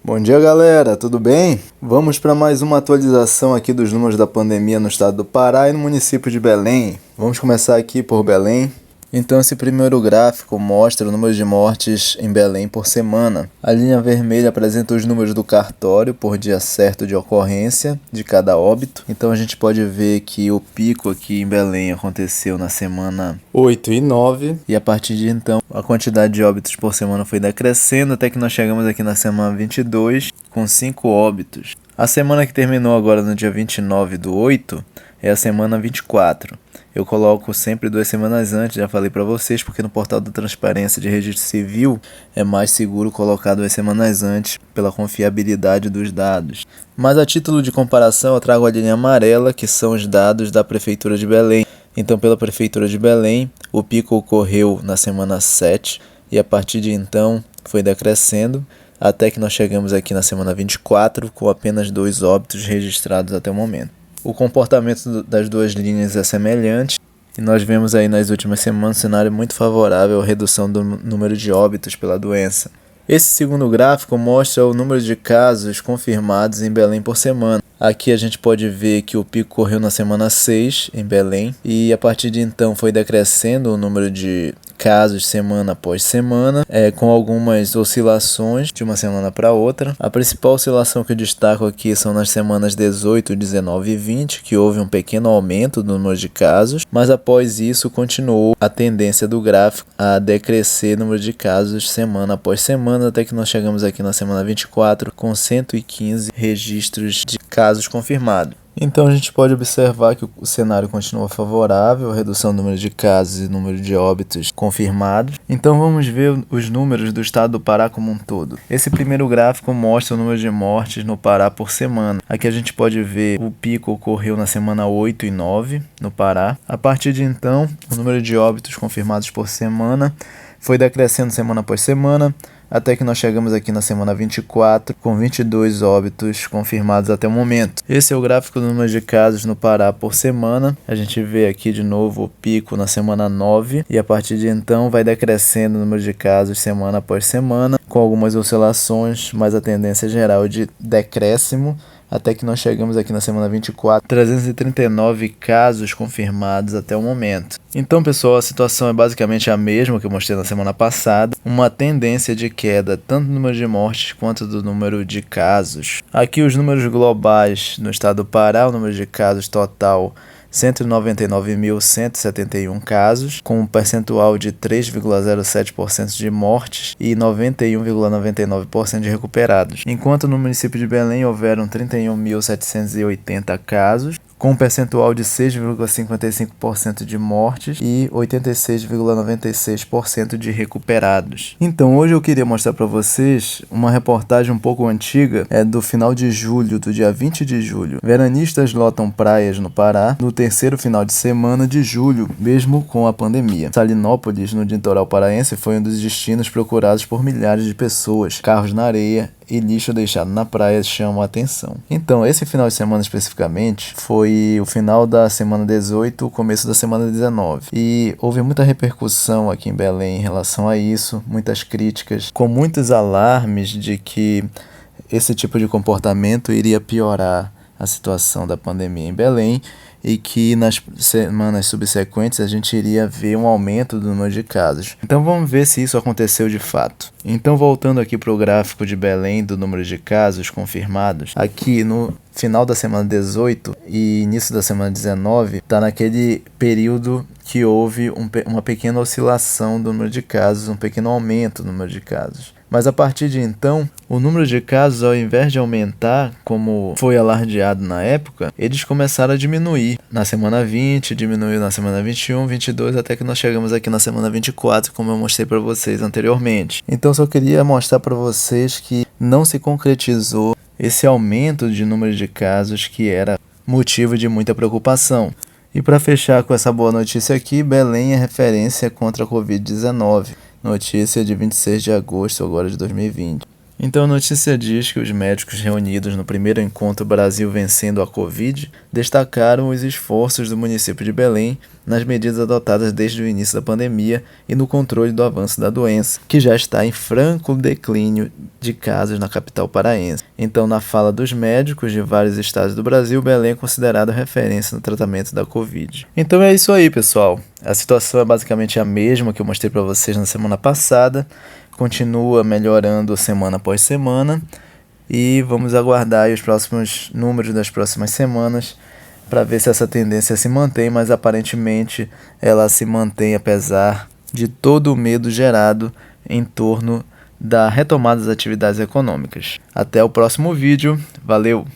Bom dia, galera, tudo bem? Vamos para mais uma atualização aqui dos números da pandemia no estado do Pará e no município de Belém. Vamos começar aqui por Belém. Então esse primeiro gráfico mostra o número de mortes em Belém por semana. A linha vermelha apresenta os números do cartório por dia certo de ocorrência de cada óbito. Então a gente pode ver que o pico aqui em Belém aconteceu na semana 8 e 9. E a partir de então a quantidade de óbitos por semana foi decrescendo até que nós chegamos aqui na semana 22 com 5 óbitos. A semana que terminou agora no dia 29/8 é a semana 24. Eu coloco sempre 2 semanas antes, já falei para vocês, porque no portal da Transparência de Registro Civil é mais seguro colocar 2 semanas antes pela confiabilidade dos dados. Mas a título de comparação eu trago a linha amarela, que são os dados da Prefeitura de Belém. Então pela Prefeitura de Belém, o pico ocorreu na semana 7 e a partir de então foi decrescendo até que nós chegamos aqui na semana 24 com apenas 2 óbitos registrados até o momento. O comportamento das duas linhas é semelhante e nós vemos aí nas últimas semanas um cenário muito favorável à redução do número de óbitos pela doença. Esse segundo gráfico mostra o número de casos confirmados em Belém por semana. Aqui a gente pode ver que o pico ocorreu na semana 6 em Belém e a partir de então foi decrescendo o número de casos semana após semana, com algumas oscilações de uma semana para outra. A principal oscilação que eu destaco aqui são nas semanas 18, 19 e 20, que houve um pequeno aumento do número de casos, mas após isso continuou a tendência do gráfico a decrescer o número de casos semana após semana, até que nós chegamos aqui na semana 24 com 115 registros de casos confirmados. Então a gente pode observar que o cenário continua favorável, a redução do número de casos e número de óbitos confirmados. Então vamos ver os números do estado do Pará como um todo. Esse primeiro gráfico mostra o número de mortes no Pará por semana. Aqui a gente pode ver o pico ocorreu na semana 8 e 9 no Pará. A partir de então, o número de óbitos confirmados por semana foi decrescendo semana após semana, até que nós chegamos aqui na semana 24, com 22 óbitos confirmados até o momento. Esse é o gráfico do número de casos no Pará por semana. A gente vê aqui de novo o pico na semana 9, e a partir de então vai decrescendo o número de casos semana após semana, com algumas oscilações, mas a tendência geral é de decréscimo, até que nós chegamos aqui na semana 24, 339 casos confirmados até o momento. Então, pessoal, a situação é basicamente a mesma que eu mostrei na semana passada, uma tendência de queda tanto do número de mortes quanto do número de casos. Aqui os números globais no estado do Pará, o número de casos total 199.171 casos, com um percentual de 3,07% de mortes e 91,99% de recuperados. Enquanto no município de Belém houveram 31.780 casos, com um percentual de 6,55% de mortes e 86,96% de recuperados. Então hoje eu queria mostrar para vocês uma reportagem um pouco antiga, do final de julho, do dia 20 de julho. Veranistas lotam praias no Pará no terceiro final de semana de julho, mesmo com a pandemia. Salinópolis, no litoral paraense, foi um dos destinos procurados por milhares de pessoas. Carros na areia e lixo deixado na praia chamam a atenção. Então, esse final de semana especificamente foi o final da semana 18, o começo da semana 19. E houve muita repercussão aqui em Belém em relação a isso, muitas críticas, com muitos alarmes de que esse tipo de comportamento iria piorar a situação da pandemia em Belém e que nas semanas subsequentes a gente iria ver um aumento do número de casos. Então vamos ver se isso aconteceu de fato. Então voltando aqui para o gráfico de Belém do número de casos confirmados, aqui no final da semana 18 e início da semana 19, está naquele período que houve uma pequena oscilação do número de casos, um pequeno aumento do número de casos. Mas a partir de então, o número de casos, ao invés de aumentar, como foi alardeado na época, eles começaram a diminuir. Na semana 20, diminuiu na semana 21, 22, até que nós chegamos aqui na semana 24, como eu mostrei para vocês anteriormente. Então só queria mostrar para vocês que não se concretizou esse aumento de número de casos que era motivo de muita preocupação. E para fechar com essa boa notícia aqui, Belém é referência contra a Covid-19. Notícia de 26 de agosto agora de 2020. Então a notícia diz que os médicos reunidos no primeiro encontro Brasil Vencendo a Covid destacaram os esforços do município de Belém nas medidas adotadas desde o início da pandemia e no controle do avanço da doença, que já está em franco declínio de casos na capital paraense. Então, na fala dos médicos de vários estados do Brasil, Belém é considerada referência no tratamento da Covid. Então é isso aí, pessoal. A situação é basicamente a mesma que eu mostrei para vocês na semana passada. Continua melhorando semana após semana e vamos aguardar aí os próximos números das próximas semanas para ver se essa tendência se mantém, mas aparentemente ela se mantém apesar de todo o medo gerado em torno da retomada das atividades econômicas. Até o próximo vídeo, valeu!